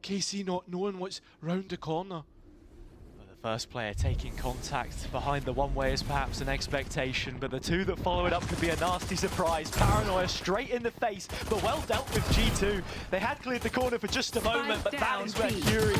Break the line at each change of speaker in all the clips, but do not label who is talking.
KC not knowing what's round the corner.
First player taking contact behind the one-way is perhaps an expectation, but the two that follow it up could be a nasty surprise. Paranoia straight in the face, but well dealt with G2. They had cleared the corner for just a moment, but that is where Curie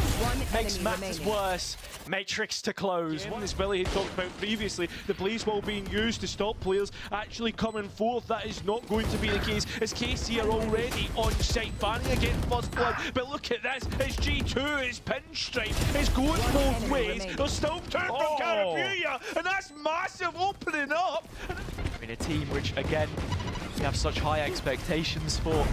makes matters worse. Matrix to close.
Again, as Billy had talked about previously, the blaze wall being used to stop players actually coming forth. That is not going to be the case, as KC are already on site, banning against first blood. But look at this, it's G2, it's pinstripe, it's going both ways. There's still two from Carapuya, and that's massive opening up.
I mean, a team which, again, we have such high expectations for.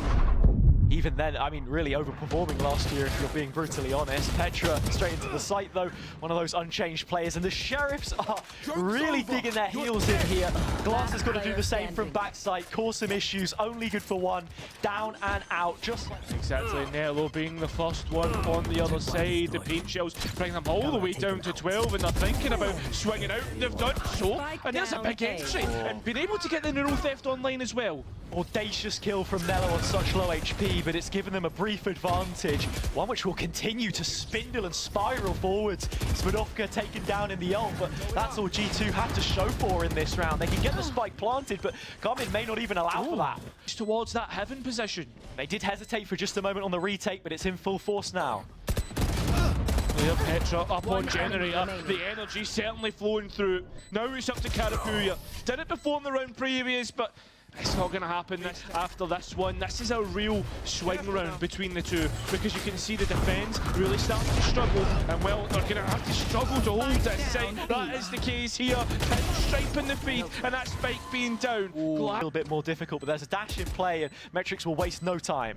Even then, I mean, really overperforming last year, if you're being brutally honest. Petra straight into the site, though, one of those unchanged players. And the Sheriffs are really digging their heels in here. Glance has got to do the same from backside, cause some issues, only good for one. Down and out, just like...
Exactly, Nello being the first one on the other side. The paint shells bring them all the way down to 12, and they're thinking about swinging out. They've done so, and there's a big entry. And been able to get the Neuro Theft online as well.
Audacious kill from Nello on such low HP, but it's given them a brief advantage, one which will continue to spindle and spiral forwards. Smidovka taken down in the ult, but that's all G2 have to show for in this round. They can get the spike planted, but Garmin may not even allow for that.
Towards that heaven position.
They did hesitate for just a moment on the retake, but it's in full force now.
Clear Petra up on Generator. The energy certainly flowing through. Now it's up to Carapuya. Did it before in the round previous, but it's not going to happen after this one. This is a real swing round between the two, because you can see the defense really starting to struggle, and well, they're going to have to struggle to hold this site. That is the case here. Pinstripe in the feed, and that spike being down.
A little bit more difficult, but there's a dash in play, and Metrics will waste no time.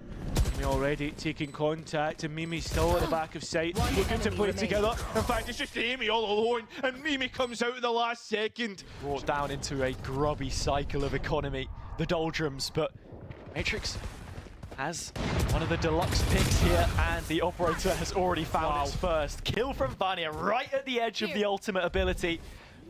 Already taking contact, and Mimi still at the back of sight, looking to play together. In fact, it's just Amy all alone, and Mimi comes out at the last second.
Brought down into a grubby cycle of economy, the doldrums, but Matrix has one of the deluxe picks here, and the operator has already found his first kill from Vanya right at the edge of the ultimate ability.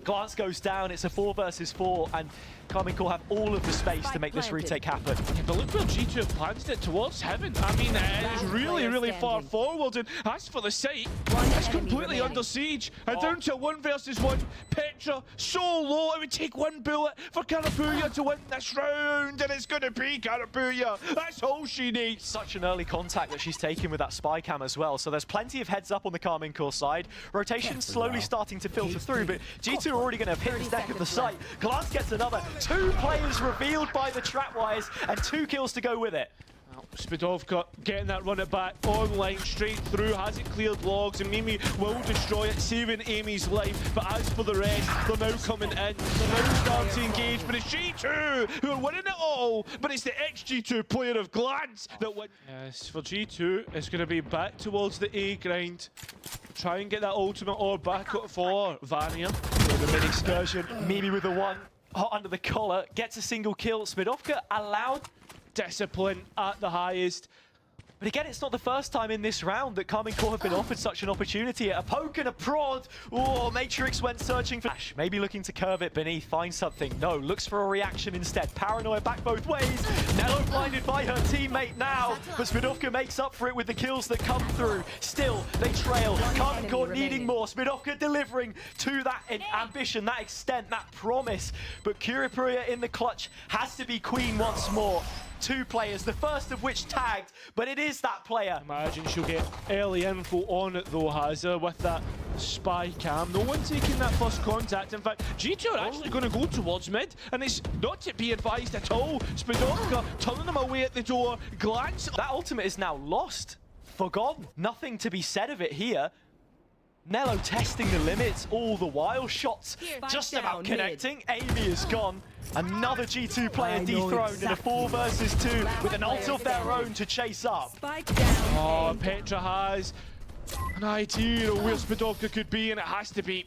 Glance goes down, it's a 4 versus 4, and Karmine Corp have all of the space to make this retake happen.
Yeah, but look where G2 have plunged it towards heaven. I mean, it's really far forward, and as for the site, it's completely under siege. And down to 1 versus 1, Petra so low, it would take 1 bullet for Carapuya to win this round, and it's going to be Carapuya. That's all she needs.
Such an early contact that she's taken with that spy cam as well, so there's plenty of heads up on the Karmine Corp side. Rotation slowly starting to filter through, but G2 are already going to have hit the deck of the site. Glance gets another. 2 players revealed by the trapwires, and 2 kills to go with it.
Smidovka getting that run it back online, straight through, hasn't cleared logs, and Mimi will destroy it, saving Amy's life. But as for the rest, they're now coming in, they're now starting to engage, but it's G2 who are winning it all, but it's the ex-G2 player of Glance that wins. Yes, for G2, it's going to be back towards the A grind. Try and get that ultimate orb back for Vanya.
The mid-excursion, Mimi with the 1. Hot under the collar, gets a single kill. Smidovka allowed
discipline at the highest.
But again, it's not the first time in this round that Karmine Corp have been offered such an opportunity. A poke and a prod. Oh, Matrix went searching for Ash. Maybe looking to curve it beneath, find something. No, looks for a reaction instead. Paranoia back both ways. Nello blinded by her teammate now. But Smidovka makes up for it with the kills that come through. Still, they trail. Karmine Corp needing more. Smidovka delivering to that ambition, that extent, that promise. But Carapuya in the clutch has to be queen once more. 2 players, the first of which tagged, but it is that player.
Imagine she'll get early info on it though, Hazza, with that spy cam. No one taking that first contact. In fact, G2 are actually going to go towards mid, and it's not to be advised at all. Smidovka turning them away at the door. Glance.
That ultimate is now lost. Forgotten. Nothing to be said of it here. Nello testing the limits all the while. Shots just about connecting. Amy is gone. Another G2 player dethroned in a 4 versus 2 with an ult of their own to chase up.
Oh, Petra has an idea of where Smidovka could be, and it has to be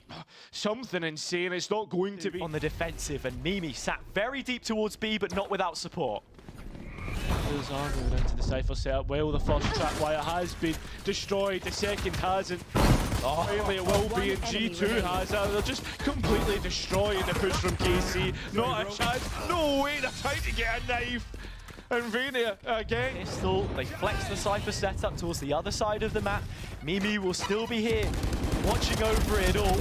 something insane. It's not going to be.
On the defensive, and Mimi sat very deep towards B, but not without support.
Gozen going into the Cypher setup. Well, the first trapwire has been destroyed, the second hasn't. Oh, finally it will be, and G2 has that. They're just completely destroying the push from KC. Not a chance. No way, they're trying to get a knife. and Vania again.
Pistol, they flex the Cypher setup towards the other side of the map. Mimi will still be here, watching over it all.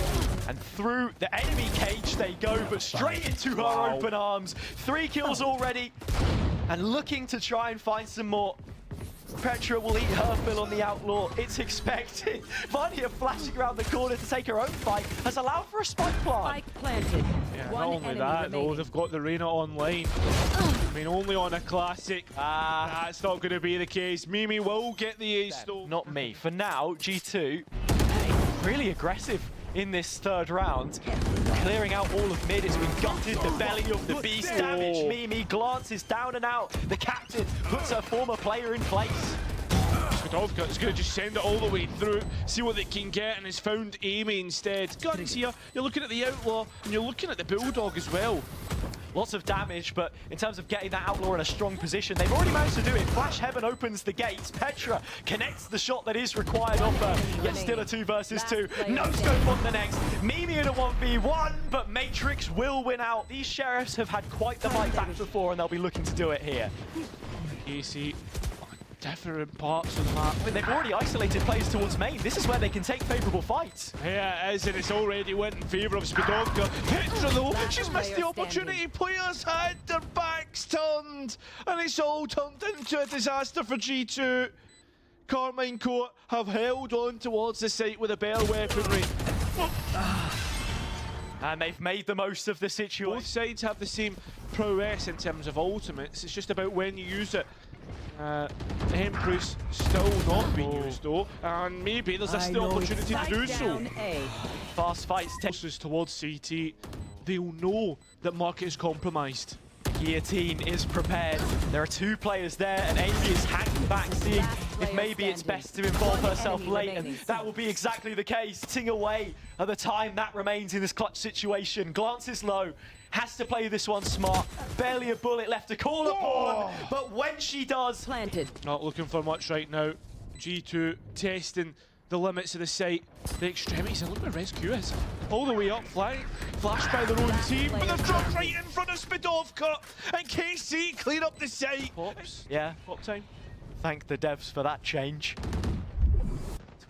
And through the enemy cage they go, but straight into her open arms. 3 kills already, and looking to try and find some more. Petra will eat her fill on the Outlaw. It's expected. Vania flashing around the corner to take her own fight has allowed for a spike plant.
Spike planted.
Yeah,
One
not only
enemy
that,
remaining.
though, they've got the Reyna online. I mean, only on a classic. That's not going to be the case. Mimi will get the ace, though.
Not me. For now, G2 really aggressive in this third round. Clearing out all of mid. It's been gutted. The belly of the beast. Damage. Mimi glances down and out. The captain puts her former player in place.
Spadovka is going to just send it all the way through, see what they can get, and has found Amy instead. Guns here, you're looking at the Outlaw, and you're looking at the Bulldog as well.
Lots of damage, but in terms of getting that Outlaw in a strong position, they've already managed to do it. Flash Heaven opens the gates. Petra connects the shot that is required of her. Yet still a 2 versus 2. No scope on the next. Mimi in a 1v1, but Matrix will win out. These Sheriffs have had quite the fight back before, and they'll be looking to do it here.
AC on different parts of the map.
I mean, they've already isolated players towards main. This is where they can take favourable fights.
Yeah, it is, and it's already went in favour of Spadovka. Petra, though, she's missed the opportunity. Players had their backs turned, and it's all turned into a disaster for G2. Carmine Court have held on towards the site with a better weaponry.
And they've made the most of the situation.
Both sides have the same prowess in terms of ultimates. It's just about when you use it. Empress still not being used though, and maybe there's a still opportunity to do so.
Fast fights.
Closest towards CT, they'll know that market is compromised.
Guillotine is prepared. There are 2 players there, and Amy is hanging back, seeing if maybe it's best to involve herself late, and that will be exactly the case. Sitting away at the time that remains in this clutch situation. Glances low, has to play this one smart. Barely a bullet left to call upon, but when she does...
Planted.
Not looking for much right now. G2 testing the limits of the site, the extremities, and look where Rescue is. All the way up, flying, flashed by their own team, but they've dropped right in front of Spadovka, and KC clean up the site.
Pops. Yeah.
Pop time.
Thank the devs for that change.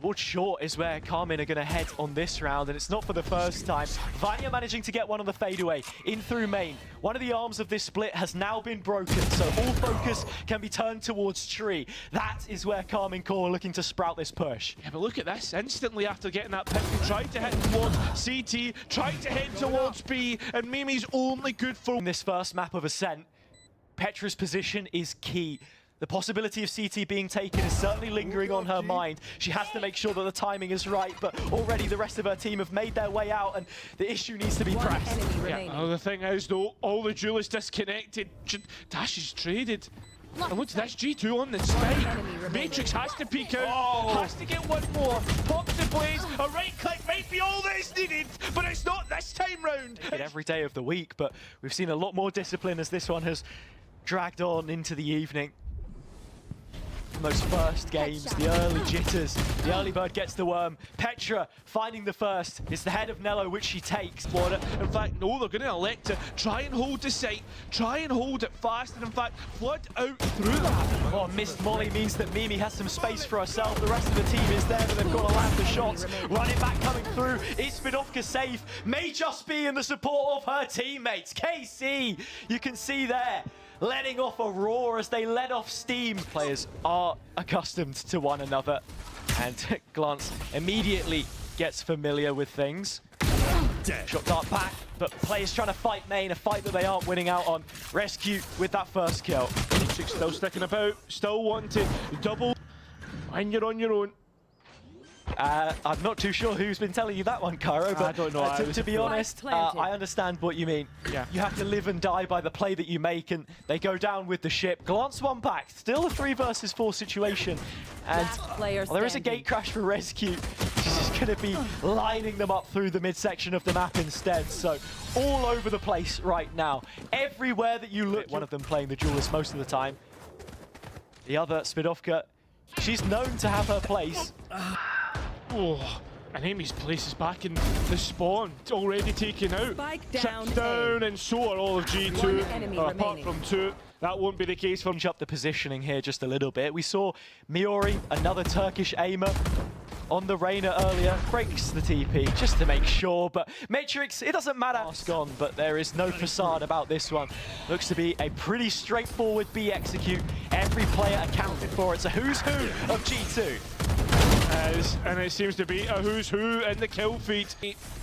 Towards short is where Carmine are going to head on this round, and it's not for the first time. Vanya managing to get one on the fadeaway, in through main. One of the arms of this split has now been broken, so all focus can be turned towards tree. That is where Carmine Core are looking to sprout this push.
Yeah, but look at this. Instantly after getting that pick, he tried to head towards CT, tried to head towards B, and Mimi's only good for...
In this first map of Ascent, Petra's position is key. The possibility of CT being taken is certainly lingering on her mind. She has to make sure that the timing is right, but already the rest of her team have made their way out, and the issue needs to be pressed.
Yeah, the thing is, though, all the duelists disconnected. Dash is traded. And look at this, G2 on the spike. Matrix has to peek out, has to get one more. Pops the blaze, a right click might be all that is needed, but it's not this time round.
Every day of the week, but we've seen a lot more discipline as this one has dragged on into the evening. In those first games, the early jitters, the early bird gets the worm. Petra finding the first. It's the head of Nello, which she takes.
In fact, no, they're going to elect to try and hold the site, try and hold it fast, and in fact, flood out through that.
Oh, missed Molly means that Mimi has some space for herself. The rest of the team is there, but they've got to land the shots. Running back coming through. Is Spadovka safe? May just be in the support of her teammates. KC, you can see there, letting off a roar as they let off steam. Players are accustomed to one another, and Glance immediately gets familiar with things. Shot dart back, but players trying to fight main, a fight that they aren't winning out on. Rescue with that first kill.
Still sticking about, still wanting double when you're on your own.
I'm not too sure who's been telling you that one, Cairo, but
I don't know.
To be honest, I understand what you mean.
Yeah.
You have to live and die by the play that you make, and they go down with the ship. Glance one back, still a 3 versus 4 situation, and there is a gate crash for Rescue. She's just going to be lining them up through the midsection of the map instead, so all over the place right now. Everywhere that you look, one of them playing the duelist most of the time. The other, Spadovka, she's known to have her place.
Oh, and Amy's place is back in the spawn, already taken out.
Spike
Chips
down,
down, and so are all of G2, apart from 2. that won't be the case for...
Change up the positioning here just a little bit. We saw Miori, another Turkish aimer, on the Reyna earlier, breaks the TP just to make sure, but Matrix, it doesn't matter. It's gone, but there is no facade about this one. Looks to be a pretty straightforward B execute. Every player accounted for. It's a who's who of G2.
And it seems to be a who's who in the kill feed.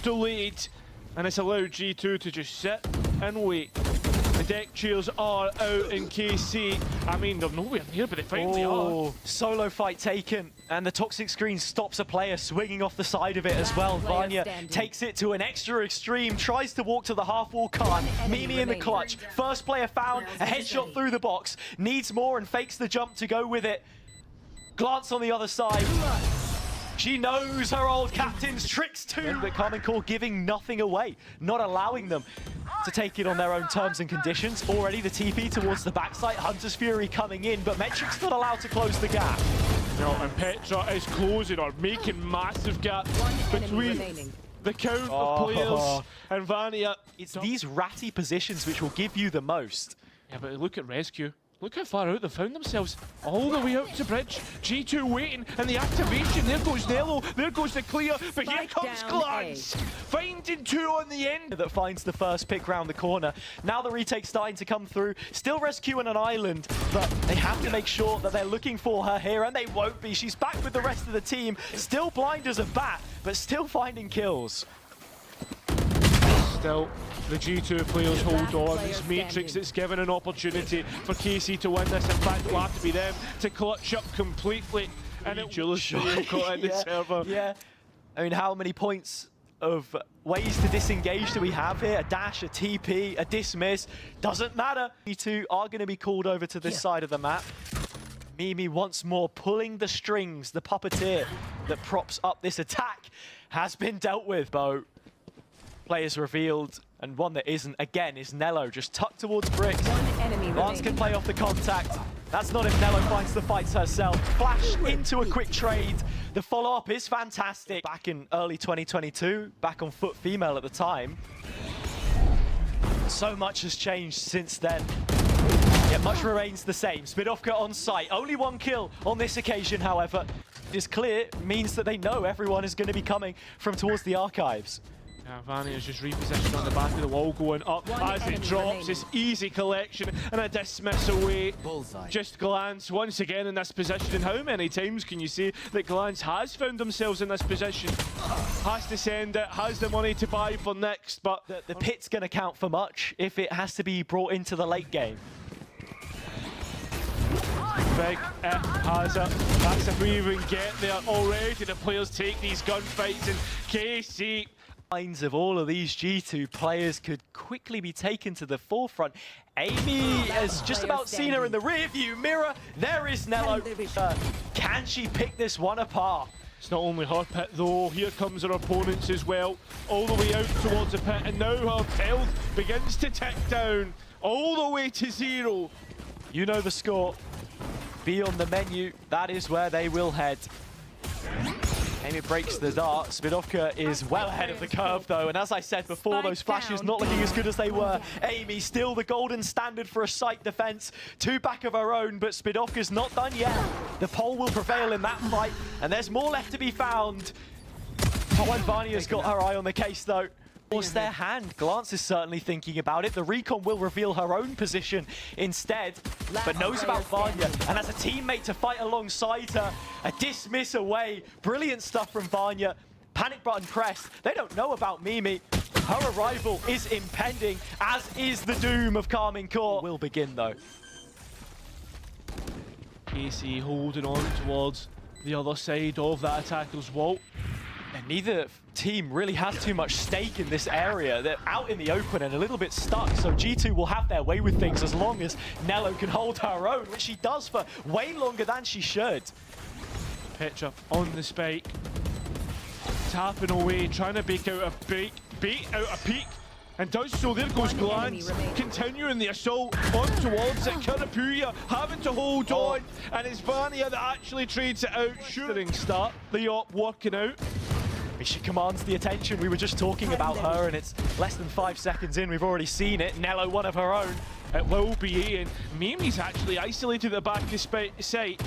Delayed, and it's allowed G2 to just sit and wait. The deck cheers are out in KC. I mean, they're nowhere near, but they finally are.
Solo fight taken, and the toxic screen stops a player swinging off the side of it as well. Vanya takes it to an extra extreme, tries to walk to the half wall, can't. Mimi in the clutch. First player found, a headshot through the box. Needs more and fakes the jump to go with it. Glance on the other side. She knows her old captain's tricks too. But Karmine Corp giving nothing away, not allowing them to take it on their own terms and conditions. Already the TP towards the backside, Hunter's Fury coming in, but Metric's not allowed to close the gap.
No, and Petra is closing or making massive gaps between the count of players and Vanya.
It's these ratty positions which will give you the most.
Yeah, but look at Rescue. Look how far out they found themselves. All the way out to bridge. G2 waiting, and the activation. There goes Nello. There goes the clear. But here comes Glance. Finding two on the end.
That finds the first pick round the corner. Now the retake's starting to come through. Still rescuing an island, but they have to make sure that they're looking for her here, and they won't be. She's back with the rest of the team. Still blind as a bat, but still finding kills.
Still, the G2 players hold on. It's Matrix that's given an opportunity for KC to win this. In fact, it will have to be them to clutch up completely. And it will caught in the server.
Yeah. I mean, how many points of ways to disengage do we have here? A dash, a TP, a dismiss. Doesn't matter. G2 are going to be called over to this side of the map. Mimi once more pulling the strings. The puppeteer that props up this attack has been dealt with, Bo. Players revealed, and one that isn't, again, is Nello, just tucked towards bricks. Lance can play off the contact. That's not if Nello finds the fights herself. Flash into a quick trade. The follow-up is fantastic. Back in early 2022, back on foot female at the time. So much has changed since then. Yet much remains the same. Spidovka on site. Only one kill on this occasion, however. It is clear, means that they know everyone is going to be coming from towards the archives.
Yeah, Vanya's just repositioned on the back of the wall, going up as it drops. It's easy collection and a dismiss away. Bullseye. Just Glance once again in this position. And how many times can you say that Glance has found themselves in this position? Has to send it, has the money to buy for next, but
the pit's going to count for much if it has to be brought into the late game.
Big if has it. That's if we even get there already. The players take these gunfights, and KC.
Minds of all of these G2 players could quickly be taken to the forefront. Amy has just about seen her in the rear view mirror. There is Nello. Can she pick this one apart?
It's not only her pit though, here comes her opponents as well. All the way out towards the pit, and now her health begins to tick down. All the way to 0.
You know the score. Be on the menu. That is where they will head. Amy breaks the dart. Spidovka is well ahead of the curve though, and as I said before, those flashes not looking as good as they were. Amy still the golden standard for a site defense. 2 back of her own, but Spidovka's not done yet. The pole will prevail in that fight, and there's more left to be found. Oh, and Vanya's got her eye on the case though. Force their hand. Glance is certainly thinking about it. The recon will reveal her own position instead, but knows about Vanya and has a teammate to fight alongside her. A dismiss away. Brilliant stuff from Vanya. Panic button pressed. They don't know about Mimi. Her arrival is impending, as is the doom of Karmine Corp. Will begin though.
KC holding on towards the other side of that attacker's wall.
And neither team really has too much stake in this area. They're out in the open and a little bit stuck, so G2 will have their way with things as long as Nello can hold her own, which she does for way longer than she should.
Petra on the spike, tapping away, trying to bait out a peak, and does so. There goes Glance, continuing the assault on towards it. Karapuya having to hold on, and it's Vanya that actually trades it out. Shooting start, the op working out.
She commands the attention. We were just talking about her, and it's less than 5 seconds in. We've already seen it. Nello, one of her own.
It will be A, and Mimi's actually isolated at the back of the site.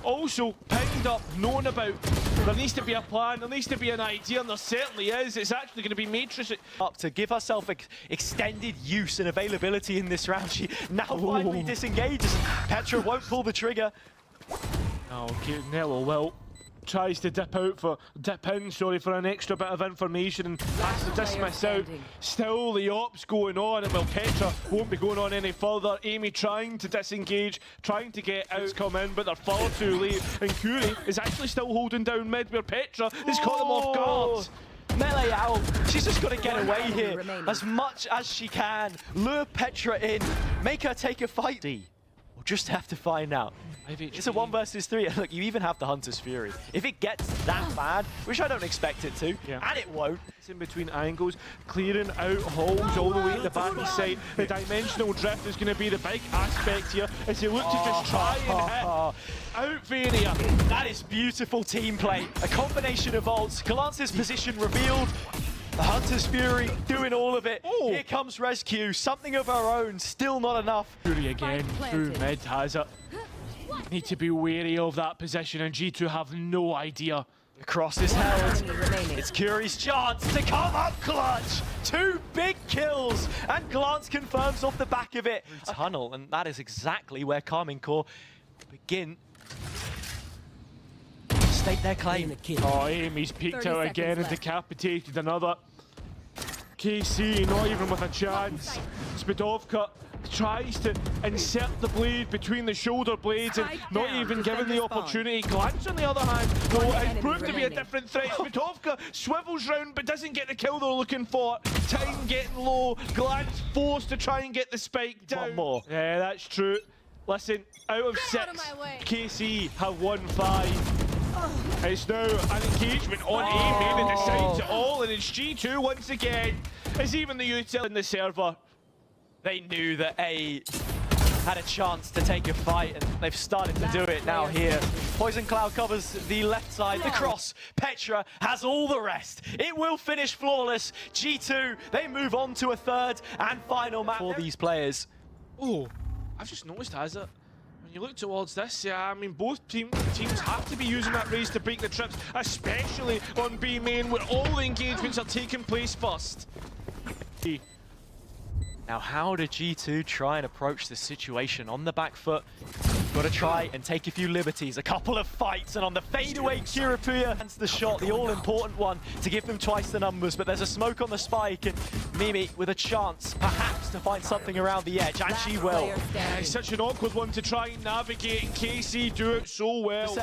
Also pinned up, known about. There needs to be a plan, there needs to be an idea, and there certainly is. It's actually going to be Matrix.
Up to give herself extended use and availability in this round. She now finally disengages. Petra won't pull the trigger.
Okay, Nello will. Tries to dip in, for an extra bit of information and has to dismiss out. Still the ops going on, and well, Petra won't be going on any further. Amy trying to disengage, trying to get out, come in, but they're far too late. And Curie is actually still holding down mid, where Petra has caught them off guard.
Melee out. She's just got to get away here as much as she can. Lure Petra in, make her take a fight. We'll just have to find out. It's a 1 versus 3, and look, you even have the Hunter's Fury. If it gets that bad, which I don't expect it to, and it won't.
It's in between angles, clearing out holes all the way at the back side. The dimensional drift is going to be the big aspect here as they look to just try and hit out Vania.
That is beautiful team play. A combination of ults, Glance's position revealed. The Hunter's Fury doing all of it. Ooh. Here comes Rescue, something of our own, still not enough.
Fury again through mid has it. Need to be wary of that position, and G2 have no idea.
The cross is held. It's Curie's chance to come up clutch. 2 big kills, and Glance confirms off the back of it. A tunnel, and that is exactly where Karmine Corp begin to stake their claim.
Oh, Amy's peeked out again and decapitated another. KC not even with a chance. Spidovka tries to insert the blade between the shoulder blades and not even given the opportunity. Glance, on the other hand, though, has proved to be a different threat. Spidovka swivels round but doesn't get the kill they're looking for. Time getting low. Glance forced to try and get the spike down.
One more.
Yeah, that's true. Listen, out of 6, KC have won 5. It's now an engagement on Amy that decides it all, and it's G2 once again. It's even the util in the server.
They knew that A had a chance to take a fight, and they've started to do it now here. Poison Cloud covers the left side, the cross. Petra has all the rest. It will finish flawless. G2, they move on to a 3rd and final match for these players.
Oh, I've just noticed, has it? When you look towards this, I mean, both teams have to be using that raise to break the trips, especially on B main, where all the engagements are taking place first.
Now, how do G2 try and approach this situation on the back foot? Got to try and take a few liberties, a couple of fights, and on the fadeaway, Kirapuya lands the shot, the all-important one, to give them twice the numbers, but there's a smoke on the spike, and Mimi with a chance, perhaps, to find something around the edge, and she will.
Yeah, it's such an awkward one to try and navigate, and KC do it so well.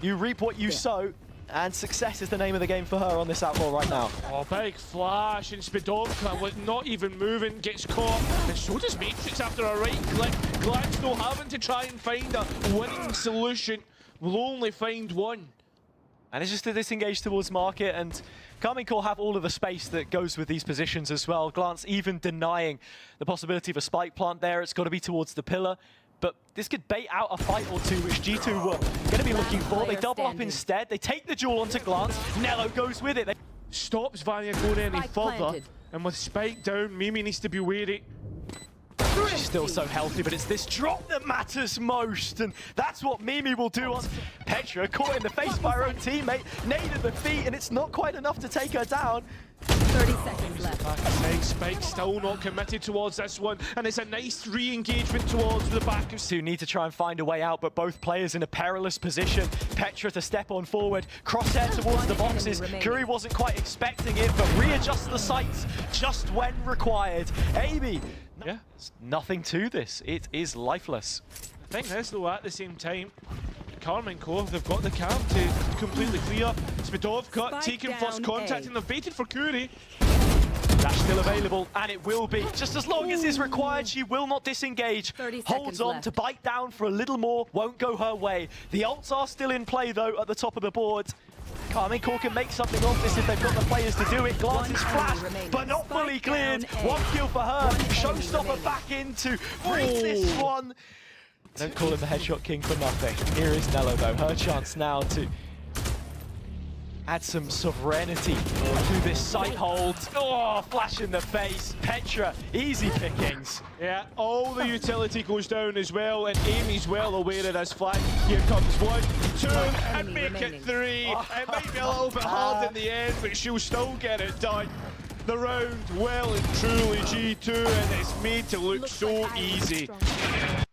You reap what you sow. And success is the name of the game for her on this outlaw right now.
Oh, big flash, and Spidovka with not even moving gets caught. And so does Matrix after a right click. Gladstone having to try and find a winning solution. Will only find one.
And it's just to disengage towards market, and Karmine Corp have all of the space that goes with these positions as well. Glance even denying the possibility of a spike plant there. It's got to be towards the pillar. But this could bait out a fight or two, which G2 were going to be looking for. They double up instead. They take the duel onto Glance. Nello goes with it.
Stops Vanya going any further. And with Spike down, Mimi needs to be wary.
She's still so healthy, but it's this drop that matters most. And that's what Mimi will do on Petra, caught in the face by her own teammate. Nade at the feet, and it's not quite enough to take her down.
30 seconds left.
Back aside, Spike still not committed towards this one, and it's a nice re-engagement towards the back of
Two need to try and find a way out, but both players in a perilous position. Petra to step on forward, crosshair towards the boxes. Curie wasn't quite expecting it, but readjusts the sights just when required. Amy,
yeah,
nothing to this. It is lifeless.
I think this, though, at the same time, Karmine Corp, they've got the camp to completely clear. Spidovka taking first contact, and they've baited for Curie.
That's still available, and it will be. Just as long as is required, she will not disengage. Holds on to bite down for a little more, won't go her way. The ults are still in play, though, at the top of the board. Karmine Corp can make something of this if they've got the players to do it. Glance is flashed, but not fully cleared. One kill for her. Showstopper back in to break this one. Don't call him the headshot king for nothing. Here is Nello, though. Her chance now to add some sovereignty to this site hold. Oh, flash in the face. Petra, easy pickings.
Yeah, all the utility goes down as well, and Amy's well aware of this flag. Here comes 1, 2, and make it 3. It might be a little bit hard in the end, but she'll still get it done. The round well and truly G2, and it's made to look so easy.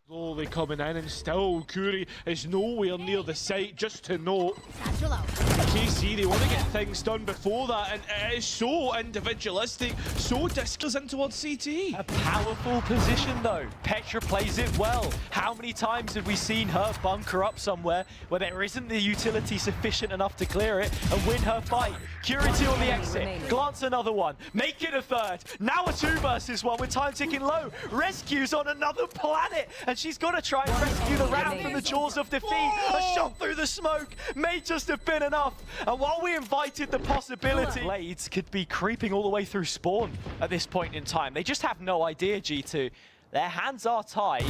Slowly coming in, and still Curry is nowhere near the site. Just to note, KC, they want to get things done before that, and it is so individualistic, so discus in towards CT.
A powerful position though. Petra plays it well. How many times have we seen her bunker up somewhere where there isn't the utility sufficient enough to clear it and win her fight? Curity on the exit, glance another one, make it a third. Now a 2 versus 1 with time ticking low. Rescues on another planet, and she's got to try and rescue the round from the jaws of defeat. A shot through the smoke may just have been enough. And while we invited the possibility, Blades could be creeping all the way through spawn at this point in time. They just have no idea, G2. Their hands are tied,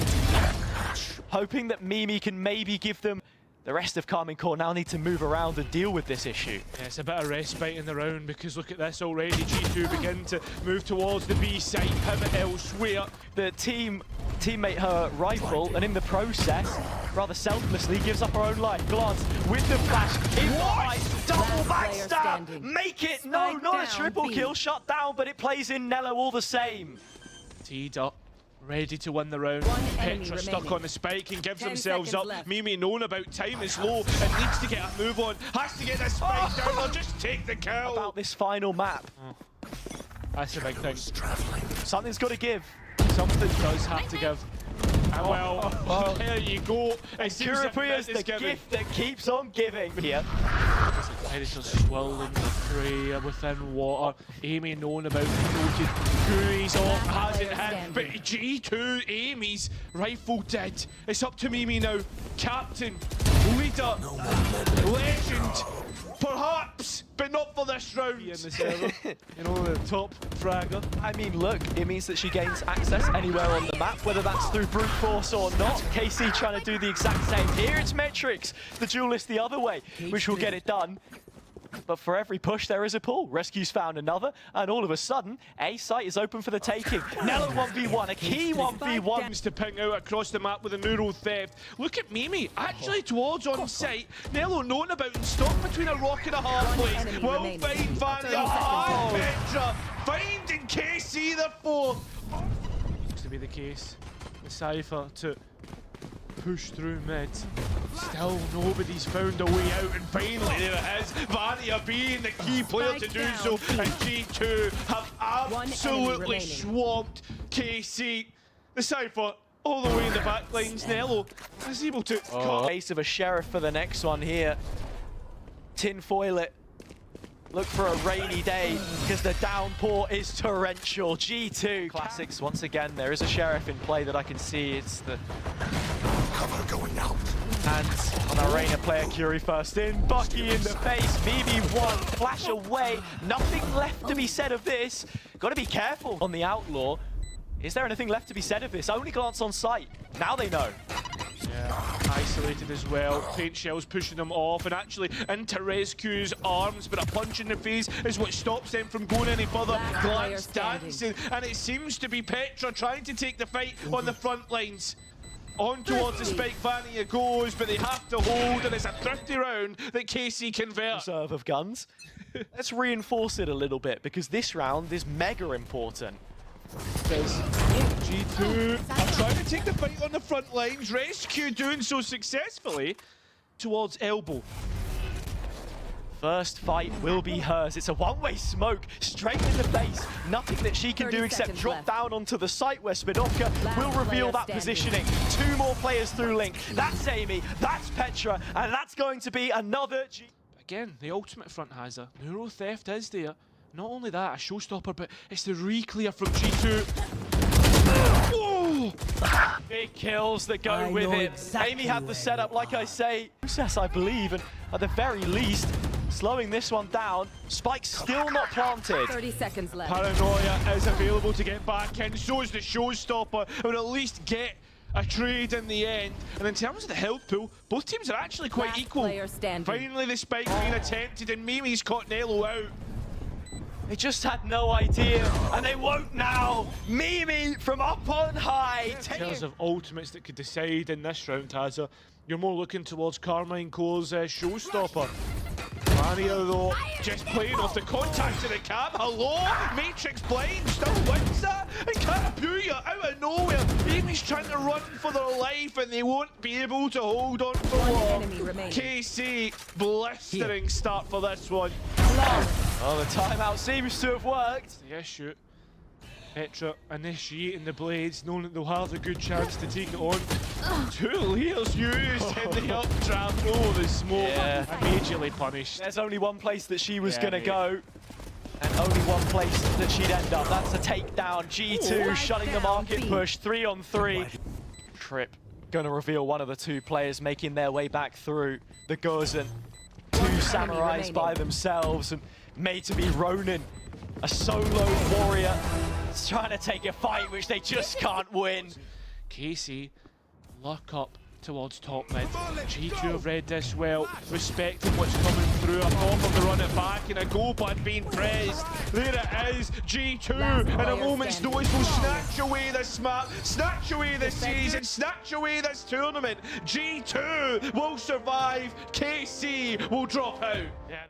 hoping that Mimi can maybe give them. The rest of Karmine Corp now need to move around and deal with this issue.
Yeah, it's a bit of respite in the round, because look at this already. G2 begin to move towards the B side, pivot elsewhere.
The teammate her rifle, and in the process, rather selflessly, gives up her own life. Glance with the flash, in the height, double backstab, make it! No, not a triple kill, shut down, but it plays in Nello all the same.
Teed up, ready to win the round. Petra stuck on the spike and gives themselves up.
Left.
Mimi knowing about time is low and needs to get a move on. Has to get this spike down or just take the kill.
About this final map.
That's a big thing.
Something's got to give.
Something does have to give. And well, there you go.
Curity is the gift that keeps on giving here.
Editors swirling the prey within water. Amy knowing about noted. Curry's off, hasn't hit, but G2, Amy's rifle did. It's up to Mimi now. Captain, leader, legend, perhaps, but not for this round. In the server, you know, the top fragger.
I mean, look, it means that she gains access anywhere on the map, whether that's through brute force or not. KC trying to do the exact same. Here it's Metrics, the duelist the other way, which will get it done. But for every push, there is a pull. Rescues found another, and all of a sudden, A site is open for the taking. Nello 1v1, a key 1v1.
To ping out across the map with a neural theft. Look at Mimi, actually towards on site. Nello known about and stuck between a rock and a hard place. Will find Vanny. Petra finding KC the 4th. Looks to be the case. Decisive to push through mid. Still nobody's found a way out, and finally there it is. Vania being the key player to do so, and G2 have absolutely swamped KC. The Cypher all the way in the back lines. Nello is able to cut.
Case of a sheriff for the next one here. Tinfoil it. Look for a rainy day, because the downpour is torrential. G2 classics once again. There is a sheriff in play that I can see. It's the
cover going out.
And on Arena player, Curie first in. Bucky in the face. Mimi 1 flash away. Nothing left to be said of this. Got to be careful on the Outlaw. Is there anything left to be said of this? Only glance on sight. Now they know.
Yeah, isolated as well. Paint shells pushing them off, and actually into Rescue's arms, but a punch in the face is what stops them from going any further. Glance dancing, and it seems to be Petra trying to take the fight on the front lines. On towards the spike, Vania goes, but they have to hold, and it's a thrifty round that KC converts.
Reserve of guns. Let's reinforce it a little bit, because this round is mega important.
Because G2 are trying to take the fight on the front lines. Rescue doing so successfully towards elbow.
First fight will be hers. It's a one-way smoke straight in the face. Nothing that she can do except drop down onto the site where Spinofka will reveal that positioning. 2 more players through Link. That's Amy, that's Petra, and that's going to be another
Again, the ultimate front has a neural theft is there. Not only that, a showstopper, but it's the re-clear from G2. Oh!
Big kills that go with it. Exactly. Amy had the setup, like I say, process, I believe, and at the very least, slowing this one down. Spike's still not planted.
30 seconds left.
Paranoia is available to get back in. So is the showstopper. It would at least get a trade in the end. And in terms of the health pool, both teams are actually quite
Last
equal.
player standing.
Finally, the spike being attempted, and Mimi's caught Nello out.
They just had no idea, and they won't now. Mimi from up on high.
In terms of ultimates that could decide in this round, Taza, you're more looking towards Carmine Cole's showstopper. Mania, though, just playing off the contact of the cam. Hello? Matrix blind, still wins that. And Katapuya out of nowhere. Mimi's trying to run for their life, and they won't be able to hold on for long.
enemy remaining.
KC, blistering start for this one.
Oh, the timeout seems to have worked.
The issue, Petra initiating the blades, knowing that they'll have a good chance to take it on. Two layers used in the uptrap. Oh, the smoke.
Yeah.
Immediately punished.
There's only one place that she was
Yeah,
gonna
mate.
go, and only one place that she'd end up. That's a takedown. G2
Ooh.
shutting the market
B.
push, 3-on-3. Trip gonna reveal one of the two players making their way back through the Gozen. Two samurais
remaining.
by themselves, and made to be Ronin, a solo warrior. It's trying to take a fight which they just can't win.
Casey, luck up towards top mid. G2 have read this well, respecting what's coming through. A bomber to run it back, and a go bud being pressed. There it is, G2,
Last
and a
player
moment's
standing.
notice will snatch away this map, snatch away this season, snatch away this tournament. G2 will survive, KC will drop out. Yeah.